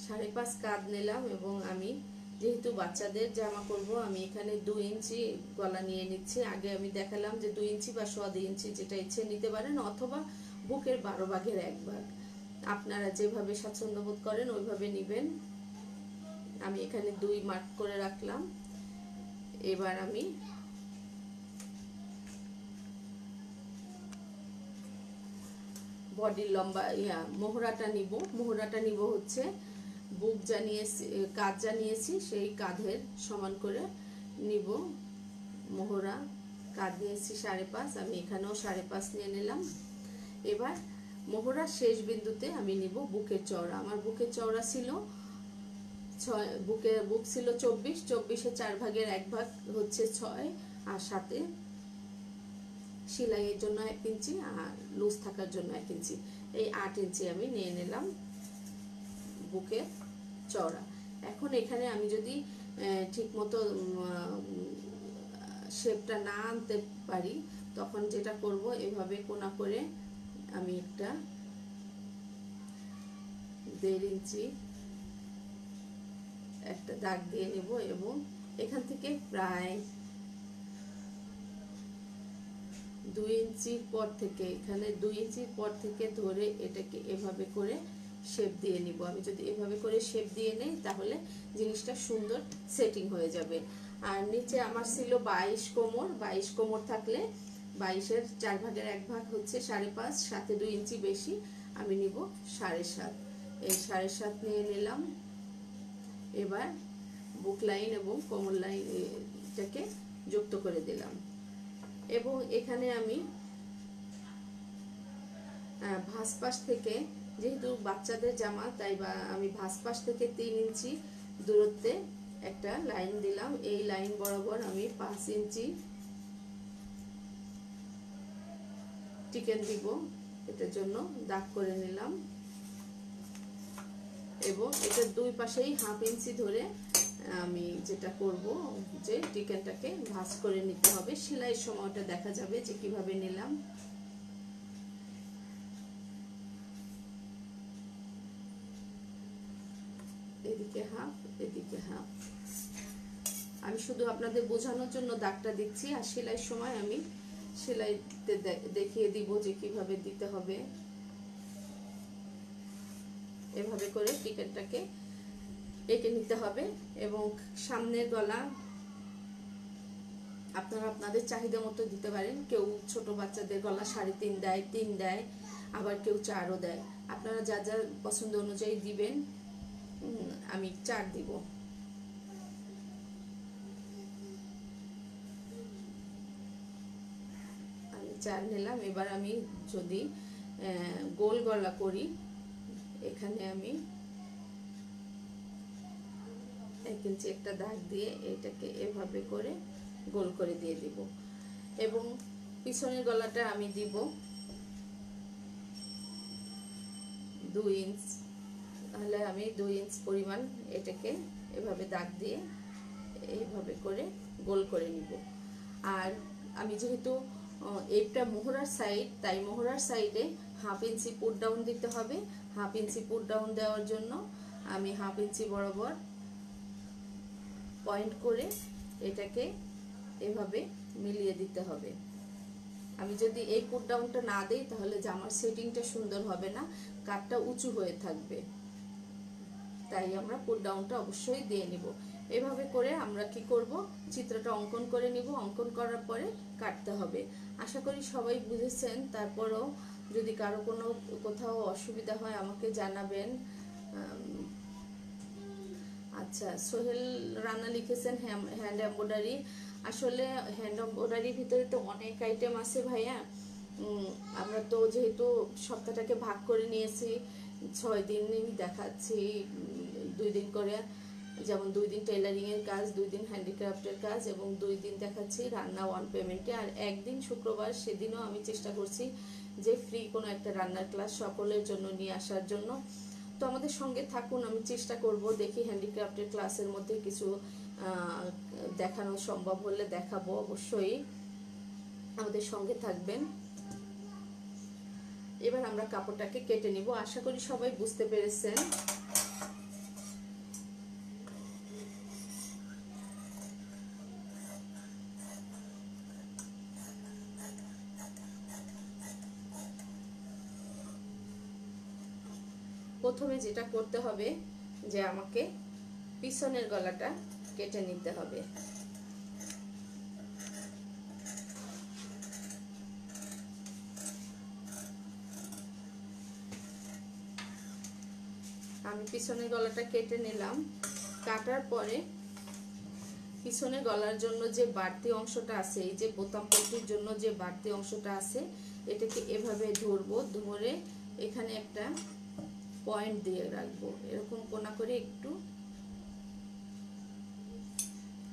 5.5 কাঁধ নিলাম, এবং আমি যেহেতু বাচ্চাদের জামা করব, আমি এখানে 2 ইঞ্চি গলা নিয়ে নিচ্ছি। আগে আমি দেখালাম যে 2 ইঞ্চি বা 1.25 ইঞ্চি যেটা ইচ্ছে নিতে পারেন, অথবা বুকের 12 ভাগের 1 ভাগ, আপনারা যেভাবে স্বাচ্ছন্দ্য বোধ করেন ওইভাবে নেবেন। আমি এখানে 2 মার্ক করে রাখলাম। এবার আমি বডির লম্বা মোহরাটা নিব। মোহরাটা নিব হচ্ছে বুক জানিয়েছি, কাঁধ জানিয়েছি, সেই কাঁধের সমান করে নিব মোহরা। কাঁধ নিয়েছি 5.5, আমি এখানেও 5.5 নিয়ে নিলাম। এবার মোহরার শেষ বিন্দুতে আমি নিব বুকের চওড়া। আমার বুকের চওড়া ছিল 6, বুক ছিল 24, 24-এর 4 ভাগের 1 ভাগ হচ্ছে 6, আর সাথে সেলাইয়ের জন্য 1 ইঞ্চি আর লুজ থাকার জন্য 1 ইঞ্চি, এই 8 ইঞ্চি আমি নিয়ে নিলাম বুকের চওড়া। এখন এখানে আমি যদি ঠিক মতো শেপটা না আনতে পারি, তখন যেটা করব, এভাবে কোনা করে আমি একটা 1.5 ইঞ্চি একটা দাগ দিয়ে নেব, এবং এখান থেকে প্রায় 2 ইঞ্চির পর থেকে, এখানে 2 ইঞ্চির পর থেকে ধরে এটাকে এভাবে করে শেপ দিয়ে নিব। আমি যদি এভাবে করে শেপ দিয়ে নেই, তাহলে জিনিসটা সুন্দর সেটিং হয়ে যাবে। আর নিচে আমার ছিল 22 কোমর, 22 কোমর থাকলে 22-এর 4 ভাগের 1 ভাগ হচ্ছে 5.5, সাথে 2 ইঞ্চি বেশি আমি নিব 7.5, এই 7.5 নিয়ে নিলাম। এবার বুক লাইন এবং কোমর লাইন এটাকে যুক্ত করে দিলাম, এবং এখানে আমি ভাঁজ পাশ থেকে, যেহেতু বাচ্চাদের জামা তাই আমি ভাঁজ পাশ থেকে 3 ইঞ্চি দূরত্বে একটা লাইন দিলাম। এই লাইন বরাবর আমি 5 ইঞ্চি চিকেন দিব। এটার জন্য দাগ করে নিলাম এবং এটার দুই পাশেই 1/2 ইঞ্চি ধরে আমি যেটা করব যে টিকেনটাকে ভাঁজ করে নিতে হবে। সেলাইয়ের সময়টা দেখা যাবে যে কিভাবে নিলাম। এদিকে 1/2 এদিকে 1/2। আমি শুধু আপনাদের বোঝানোর জন্য দাগটা দিচ্ছি, আর সেলাইয়ের সময় আমি সেলাইতে দেখিয়ে দিব যে কিভাবে দিতে হবে। এভাবে করে টিকেনটাকে এঁকে নিতে হবে এবং সামনের গলা আপনারা আপনাদের চাহিদা মতো দিতে পারেন। কেউ ছোট বাচ্চাদের গলা 3.5 দেয়, 3 দেয়, আবার কেউ 4ও দেয়। আপনারা যা যা পছন্দ অনুযায়ী দিবেন। আমি 4 দিব। আমি 4 নিলাম। এবার আমি যদি গোল গলা করি, এখানে আমি 1 ইঞ্চি একটা দাগ দিয়ে এটাকে এভাবে করে গোল করে দিয়ে দিব এবং পিছনের গলাটা আমি দিব 2 ইঞ্চ। তাহলে আমি 2 ইঞ্চ পরিমাণ এটাকে এভাবে দাগ দিয়ে এইভাবে করে গোল করে নিব। আর আমি যেহেতু এটা মোহরার সাইড, তাই মোহরার সাইডে 1/2 ইঞ্চি পুট ডাউন দিতে হবে। 1/2 ইঞ্চি পুট ডাউন দেওয়ার জন্য আমি 1/2 ইঞ্চি বরাবর পয়েন্ট করে এটাকে এভাবে মিলিয়ে দিতে হবে। আমি যদি এই পুট ডাউনটা না দেই তাহলে জামার সেটিংটা সুন্দর হবে না, কাটটা উঁচু হয়ে থাকবে। তাই আমরা পুট ডাউনটা অবশ্যই দিয়ে নিব। এভাবে করে আমরা কি করব, চিত্রটা অঙ্কন করে নিব। অঙ্কন করার পরে কাটতে হবে। আশা করি সবাই বুঝেছেন। তারপরও যদি কারো কোনো কোথাও অসুবিধা হয় আমাকে জানাবেন। আচ্ছা, সোহেল রানা লিখেছেন হ্যান্ড এমব্রয়ডারি। আসলে হ্যান্ড এমব্রয়ডারির ভিতরে তো অনেক আইটেম আছে ভাইয়া। আমরা তো যেহেতু সপ্তাহটাকে ভাগ করে নিয়েছি, 6 দিনই দেখাচ্ছি, 2 দিন করে। যেমন 2 দিন টেলারিংয়ের কাজ, 2 দিন হ্যান্ডিক্রাফটের কাজ এবং 2 দিন দেখাচ্ছি রান্না 1 পেমেন্টে। আর একদিন শুক্রবার, সেদিনও আমি চেষ্টা করছি যে ফ্রি কোনো একটা রান্নার ক্লাস সকলের জন্য নিয়ে আসার জন্য। তো আমাদের সঙ্গে থাকুন, আমি চেষ্টা করব, দেখি হ্যান্ডিক্রাফটের ক্লাসের মধ্যে কিছু দেখানো সম্ভব হলে দেখাবো। অবশ্যই আমাদের সঙ্গে থাকবেন। এবার আমরা কাপড়টাকে কেটে নিব। আশা করি সবাই বুঝতে পেরেছেন। প্রথমে যেটা করতে হবে যে আমাকে পিছনের গলাটা কেটে নিতে হবে। আমি পিছনের গলাটা কেটে নিলাম। কাটার পরে পিছনের গলার জন্য যে বাড়তি অংশটা আছে, এই যে বোতাম পট্টির জন্য যে বাড়তি অংশটা আছে, এটাকে এভাবে ধরবো। ধরে এখানে একটা পয়েন্ট দিয়ে রাখবো, এরকম কোনা করে একটু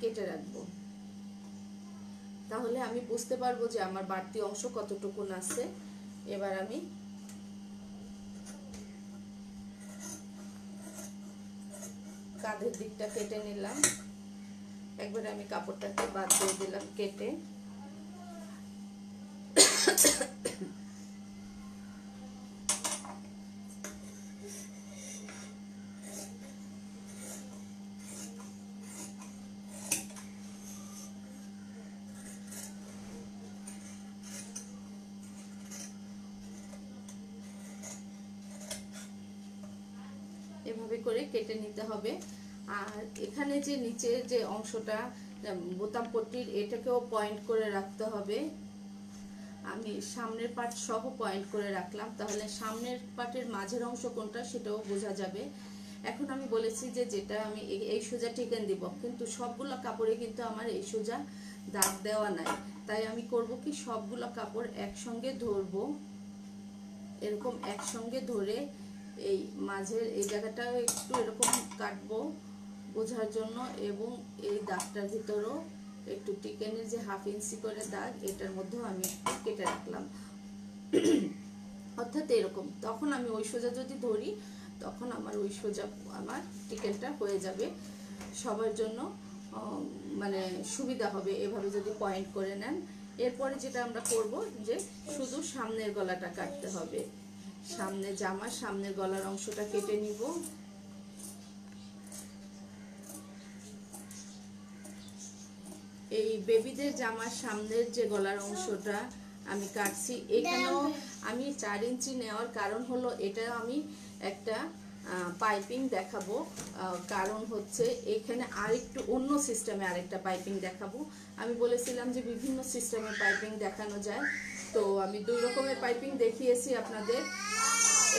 কেটে রাখবো। তাহলে আমি বুঝতে পারবো যে আমার বাড়তি অংশ কতটুকু আছে। এবার আমি কাঁধের দিকটা কেটে নিলাম। একবারে আমি কাপড়টাকে বাদ দিয়ে দিলাম কেটে। এভাবে করে কেটে নিতে হবে। আর এখানে যে নিচের যে অংশটা বোতাম পট্টির, এটাকেও পয়েন্ট করে রাখতে হবে। আমি সামনের পার্ট সহ পয়েন্ট করে রাখলাম, তাহলে সামনের পার্টের মাঝের অংশ কোনটা সেটাও বোঝা যাবে। এখন আমি বলেছি যে যেটা আমি এই সোজা টিকেন দিব, কিন্তু সবগুলো কাপড়ে কিন্তু আমার এই সোজা দাগ দেওয়া নাই। তাই আমি করব কি, সবগুলো কাপড় একসঙ্গে ধরবো, এরকম একসঙ্গে ধরে এই মাঝের এই জায়গাটাও একটু এরকম কাটবো বোঝার জন্য, এবং এই দাগটার ভিতরেও একটু টিকেনের যে 1/2 ইঞ্চি করে দাগ, এটার মধ্যেও আমি একটু কেটে রাখলাম। অর্থাৎ এরকম। তখন আমি ওই সোজা যদি ধরি তখন আমার ওই সোজা আমার টিকেনটা হয়ে যাবে। সবার জন্য মানে সুবিধা হবে এভাবে যদি পয়েন্ট করে নেন। এরপরে যেটা আমরা করব যে শুধু সামনের গলাটা কাটতে হবে। সামনে জামার সামনের গলার অংশটা কেটে নিব। এই বেবিদের জামার সামনের যে গলার অংশটা আমি কাটছি, এখানেও আমি 4 ইঞ্চি নেওয়ার কারণ হলো এটা আমি একটা পাইপিং দেখাবো। কারণ হচ্ছে এখানে আরেকটু অন্য সিস্টেমে আরেকটা পাইপিং দেখাবো। আমি বলেছিলাম যে বিভিন্ন সিস্টেমের পাইপিং দেখানো যায়, তো আমি 2 রকমের পাইপিং দেখিয়েছি আপনাদের।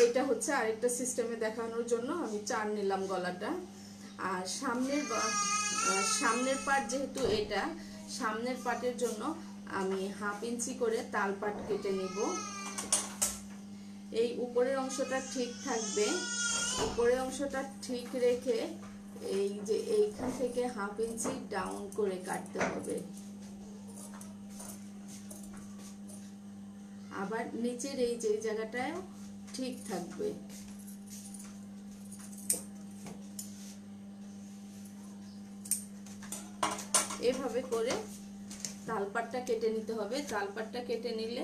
এটা হচ্ছে আরেকটা সিস্টেমে দেখানোর জন্য আমি 4 নিলাম গলাটা। আর সামনের পার্ট যেহেতু এটা সামনের পার্টের জন্য আমি 1/2 ইঞ্চি করে তাল পাট কেটে নিব। এই উপরের অংশটা ঠিক থাকবে, উপরের অংশটা ঠিক রেখে এই যে এইখান থেকে 1/2 ইঞ্চি ডাউন করে কাটতে হবে। আবার নিচের এই যে জায়গাটায় ঠিক থাকবে। এভাবে করে তালপাটটা কেটে নিতে হবে। তালপাটটা কেটে নিলে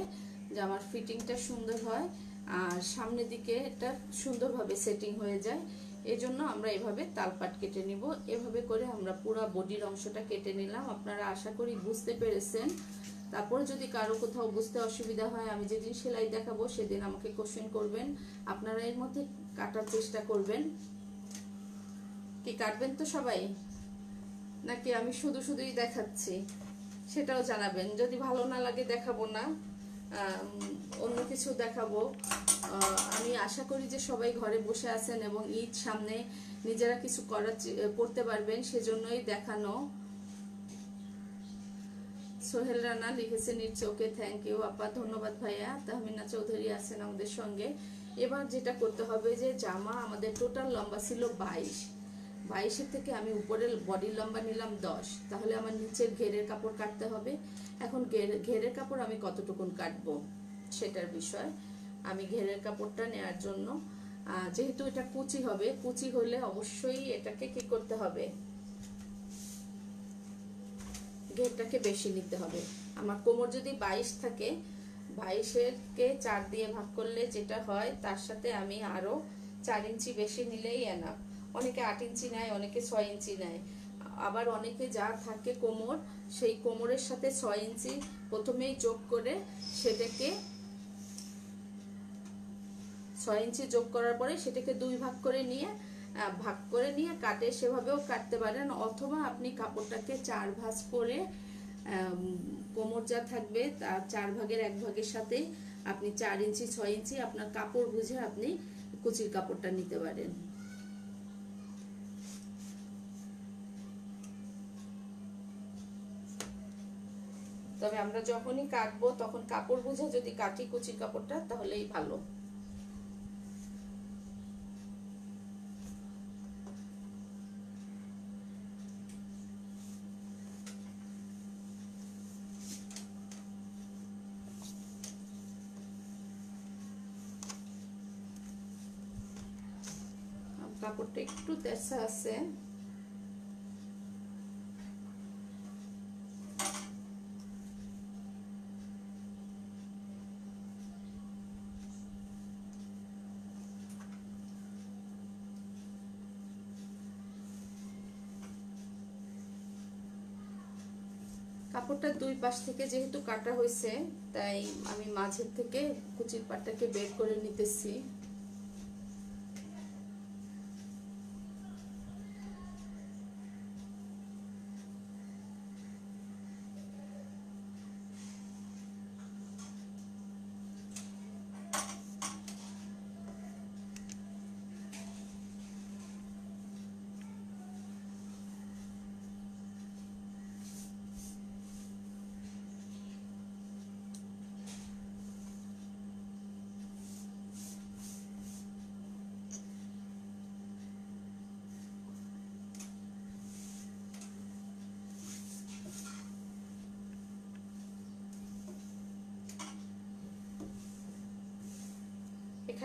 জামার ফিটিংটা সুন্দর হয় আর সামনের দিকে এটা সুন্দরভাবে সেটিং হয়ে যায়। এজন্য আমরা এভাবে তালপাট কেটে নিব। এভাবে করে আমরা পুরো বডির অংশটা কেটে নিলাম। আপনারা আশা করি বুঝতে পেরেছেন। তারপর যদি কারো কোথাও বুঝতে অসুবিধা হয়, আমি যেদিন সেলাই দেখাবো সেদিন আমাকে কোশ্চেন করবেন। আপনারা এর মধ্যে কাটার চেষ্টা করবেন। কি কাটবেন তো সবাই, নাকি আমি শুধুই দেখাচ্ছি সেটাও জানাবেন। যদি ভালো না লাগে দেখাবো না, অন্য কিছু দেখাবো। আমি আশা করি যে সবাই ঘরে বসে আছেন এবং ঈদ সামনে, নিজেরা কিছু করতে পারবেন, সেজন্যই দেখানো। সোহেল রানা লিখেছেন ইটস ওকে, থ্যাংক ইউ আপা, ধন্যবাদ ভাইয়া। তাহমিনা চৌধুরী আছেন আমাদের সঙ্গে। এবার যেটা করতে হবে যে জামা আমাদের টোটাল লম্বা ছিল 22 থেকে আমি উপরের বডির লম্বা নিলাম 10, তাহলে আমার নিচের ঘেরের কাপড় কাটতে হবে। এখন ঘেরের কাপড় আমি কতটুকুন কাটবো সেটার বিষয়। আমি ঘেরের কাপড়টা নেওয়ার জন্য, যেহেতু এটা কুচি হবে, কুচি হলে অবশ্যই এটাকে কি করতে হবে, ঘেরটাকে বেশি নিতে হবে। আমার কোমর যদি 22 থাকে, 22-কে 4 দিয়ে ভাগ করলে যেটা হয় তার সাথে আমি আরো 4 ইঞ্চি বেশি নিলেই এনাফ। অনেকে 8 ইঞ্চি নেয়, অনেকে 6 ইঞ্চি নেয়। আবার অনেকে যা থাকে কোমর, সেই কোমরের সাথে 6 ইঞ্চি প্রথমেই যোগ করে সেটাকে 6 ইঞ্চি যোগ করার পরে সেটাকে 2 ভাগ করে নিয়ে কাটে। সেভাবেও কাটতে পারেন, অথবা আপনি কাপড়টাকে 4 ভাঁজ করে কোমর যা থাকবে তার 4 ভাগের 1 ভাগের সাথে আপনি 4 ইঞ্চি 6 ইঞ্চি আপনার কাপড় বুঝে আপনি কুচির কাপড়টা নিতে পারেন। তবে আমরা যখনই কাটবো তখন কাপড় বুঝে যদি কাটি কুচির কাপড়টা, তাহলেই ভালো। কাপড়টা একটু তেরছা আছে, কাপড়টা 2 পাশ থেকে যেহেতু কাটা হয়েছে, তাই আমি মাঝের থেকে কুচির পাটটাকে বের করে নিতেছি।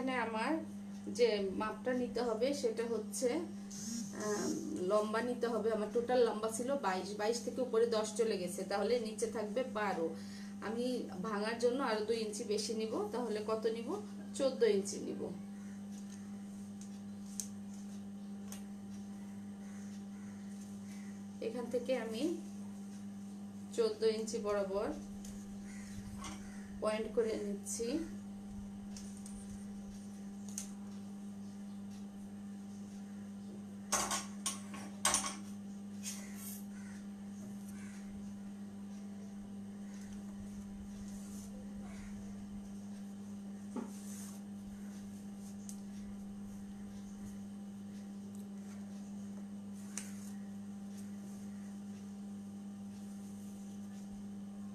এখানে আমার যে মাপটা নিতে হবে সেটা হচ্ছে লম্বা নিতে হবে। আমার টোটাল লম্বা ছিল 22, 22 থেকে উপরে 10 চলে গেছে, তাহলে নিচে থাকবে 12। আমি ভাঙার জন্য আরো 2 ইঞ্চি বেশি নিব, তাহলে কত নিব? 14 ইঞ্চি নিব। এখান থেকে আমি 14 ইঞ্চি বরাবর পয়েন্ট করে নিচ্ছি।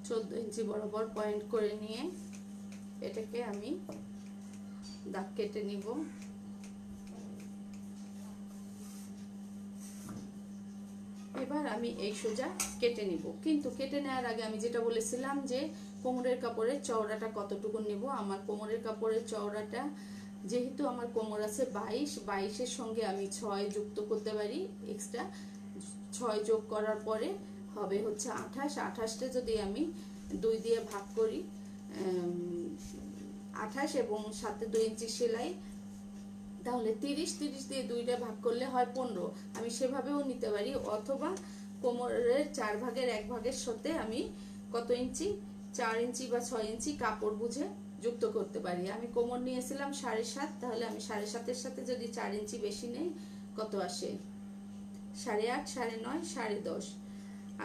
চোদ্দ ইঞ্চি বরাবর পয়েন্ট করে নিয়ে এটাকে আমি দাগ কেটে নিব। এবার আমি এই সোজা কেটে নিব, কিন্তু কেটে নেওয়ার আগে আমি যেটা বলেছিলাম যে কোমরের কাপড়ের চওড়াটা কতটুকু নিব। আমার কোমরের কাপড়ের চওড়াটা, যেহেতু আমার কোমর আছে 22, 22-এর সঙ্গে আমি 6 যুক্ত করতে পারি এক্সট্রা। 6 যোগ করার পরে হবে হচ্ছে 28। 28টা যদি আমি 2 দিয়ে ভাগ করি, 28 এবং সাথে 2 ইঞ্চি সেলাই, তাহলে 30, 30 দিয়ে 2টা ভাগ করলে হয় 15। আমি সেভাবেও নিতে পারি, অথবা কোমরের 4 ভাগের 1 ভাগের সাথে আমি কত ইঞ্চি, 4 ইঞ্চি বা 6 ইঞ্চি কাপড় বুঝে যুক্ত করতে পারি। আমি কোমর নিয়েছিলাম 7.5, তাহলে আমি 7.5-এর সাথে যদি 4 ইঞ্চি বেশি নেই, কত আসে? 8.5, 9.5, 10.5।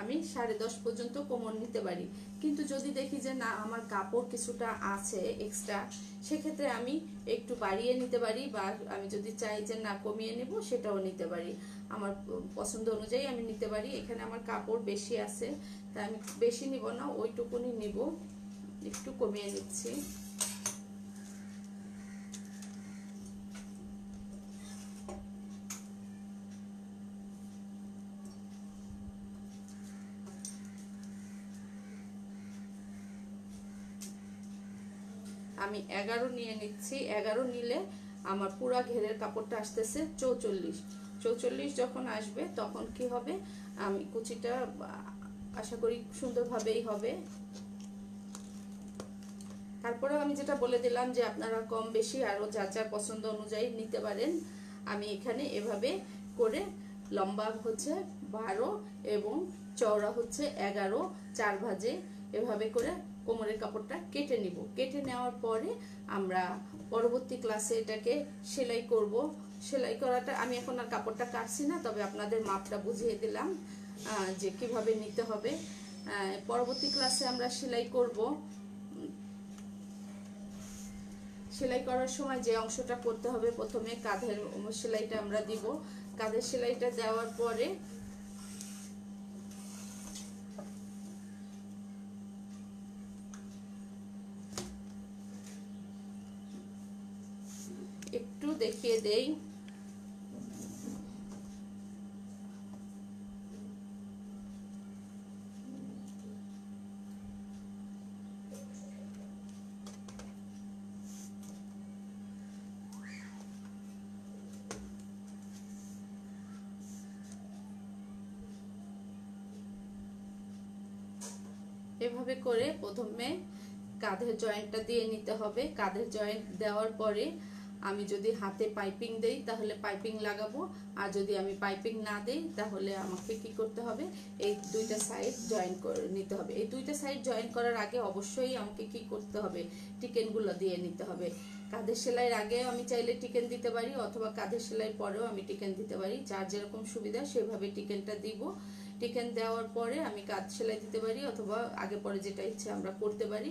আমি 10.5 পর্যন্ত কোমর নিতে পারি। কিন্তু যদি দেখি যে না আমার কাপড় কিছুটা আছে এক্সট্রা, সেক্ষেত্রে আমি একটু বাড়িয়ে নিতে পারি, বা আমি যদি চাই যে না কমিয়ে নেব, সেটাও নিতে পারি। আমার পছন্দ অনুযায়ী আমি নিতে পারি। এখানে আমার কাপড় বেশি আছে, তাই আমি বেশি নিব না, ওইটুকুনি নিব, একটু কমিয়ে নিচ্ছি। আমি 11 নিয়ে নিচ্ছি। 11 নিলে আমার পুরা ঘেরের কাপড়টা আসতেছে 44। 44 যখন আসবে তখন কি হবে, আমি কুচিটা আশা করি সুন্দরভাবেই হবে। তারপরেও আমি যেটা বলে দিলাম যে আপনারা কম বেশি আরো যার যার পছন্দ অনুযায়ী নিতে পারেন। আমি এখানে এভাবে করে লম্বা হচ্ছে 12 এবং চওড়া হচ্ছে 11, 4 ভাঁজে এভাবে করে কোমরের কাপড়টা কেটে নিব। কেটে নেওয়ার পরে আমরা পরবর্তী ক্লাসে এটাকে সেলাই করব। সেলাই করাটা আমি এখন আর কাপড়টা কাটছি না, তবে আপনাদের মাপটা বুঝিয়ে দিলাম যে কিভাবে নিতে হবে। পরবর্তী ক্লাসে আমরা সেলাই করব। সেলাই করার সময় যে অংশটা করতে হবে, প্রথমে কাঁধের সেলাইটা আমরা দিব। কাঁধের সেলাইটা দেওয়ার পরে একটু দেখিয়ে দেই। এভাবে করে প্রথমে কাঁধের জয়েন্টটা দিয়ে নিতে হবে। কাঁধের জয়েন্ট দেওয়ার পরে আমি যদি হাতে পাইপিং দেই তাহলে পাইপিং লাগাবো, আর যদি আমি পাইপিং না দেই তাহলে আমাকে কি করতে হবে, এই দুইটা সাইড জয়েন করে নিতে হবে। এই দুইটা সাইড জয়েন করার আগে অবশ্যই আমাকে কি করতে হবে, টিকেনগুলো দিয়ে নিতে হবে। কাঁধের সেলাইয়ের আগে আমি চাইলে টিকেন দিতে পারি, অথবা কাঁধের সেলাইয়ের পরেও আমি টিকেন দিতে পারি, যার যেরকম সুবিধা সেভাবে টিকেনটা দিব। টিকেন দেওয়ার পরে আমি কাঁধ সেলাই দিতে পারি, অথবা আগে পরে যেটা ইচ্ছে আমরা করতে পারি।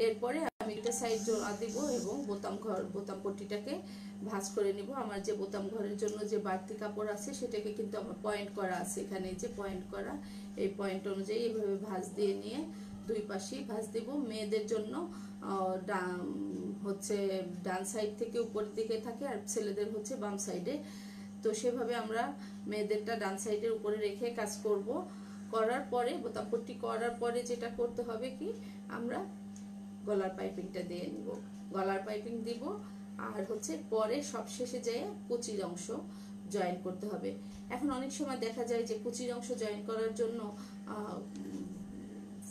এরপরে আমি একটা সাইড জোড়া দিব এবং বোতাম পট্টিটাকে ভাঁজ করে নিব। আমার যে বোতাম ঘরের জন্য যে বাড়তি কাপড় আছে সেটাকে কিন্তু আমার পয়েন্ট করা আছে, এখানে যে পয়েন্ট করা, এই পয়েন্ট অনুযায়ী এভাবে ভাঁজ দিয়ে নিয়ে দুই পাশেই ভাঁজ দিব। মেয়েদের জন্য হচ্ছে ডান সাইড থেকে উপরের দিকে থাকে, আর ছেলেদের হচ্ছে বাম সাইডে। তো সেভাবে আমরা মেয়েদেরটা ডান সাইডের উপরে রেখে কাজ করব। করার পরে বোতাম পট্টি করার পরে যেটা করতে হবে কি, আমরা গলার পাইপিংটা দিয়ে নিব। গলার পাইপিং দিব, আর হচ্ছে পরে সবশেষে যেয়ে কুচির অংশ জয়েন করতে হবে। এখন অনেক সময় দেখা যায় যে কুচির অংশ জয়েন করার জন্য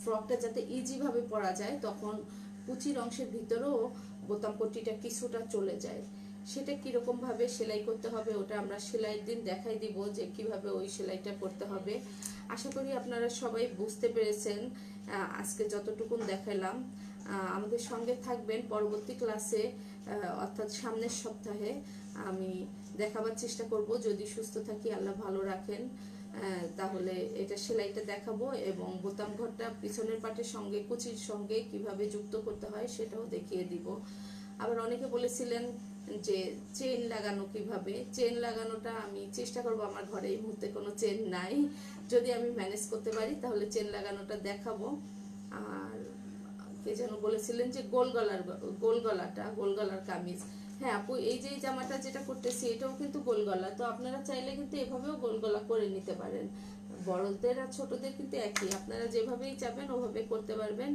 ফ্রকটা যাতে ইজিভাবে পরা যায় তখন কুচির অংশের ভিতরেও বোতাম পট্টিটা কিছুটা চলে যায়। সেটা কিরকম ভাবে সেলাই করতে হবে ওটা আমরা সেলাইয়ের দিন দেখাই দিব যে কিভাবে ওই সেলাইটা করতে হবে। আশা করি আপনারা সবাই বুঝতে পেরেছেন আজকে যতটুকুন দেখালাম। আমাদের সঙ্গে থাকবেন পরবর্তী ক্লাসে, অর্থাৎ সামনের সপ্তাহে আমি দেখাবার চেষ্টা করব, যদি সুস্থ থাকি আল্লাহ ভালো রাখেন তাহলে এটা সেলাইটা দেখাবো এবং বোতাম ঘরটা পিছনের পাটের সঙ্গে কুচির সঙ্গে কিভাবে যুক্ত করতে হয় সেটাও দেখিয়ে দিব। আবার অনেকে বলেছিলেন যে চেন লাগানো কিভাবে, চেন লাগানোটা আমি চেষ্টা করব, আমার ঘরে এই মুহূর্তে কোনো চেন নাই, যদি আমি ম্যানেজ করতে পারি তাহলে চেন লাগানোটা দেখাবো। আর কে যেন বলেছিলেন যে গোল গলার কামিজ, হ্যাঁ আপু এই যে জামাটা যেটা করতেছি এটাও কিন্তু গোল গলা, তো আপনারা চাইলে কিন্তু এভাবেও গোল গলা করে নিতে পারেন। বড়দের আর ছোটদের কিন্তু একই, আপনারা যেভাবেই চাবেন ওভাবে করতে পারবেন।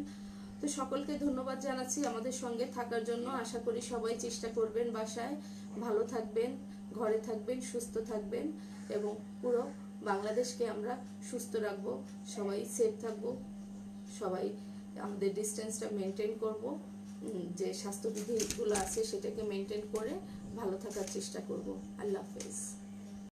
তো সকলকে ধন্যবাদ জানাচ্ছি আমাদের সঙ্গে থাকার জন্য। আশা করি সবাই চেষ্টা করবেন, বাসায় ভালো থাকবেন, ঘরে থাকবেন, সুস্থ থাকবেন এবং পুরো বাংলাদেশকে আমরা সুস্থ রাখবো, সবাই সেফ থাকবো, সবাই আমাদের ডিস্টেন্সটা মেনটেন করব, যে স্বাস্থ্যবিধিগুলো আছে সেটাকে মেনটেন করে ভালো থাকার চেষ্টা করব। আল্লাহ হাফেজ।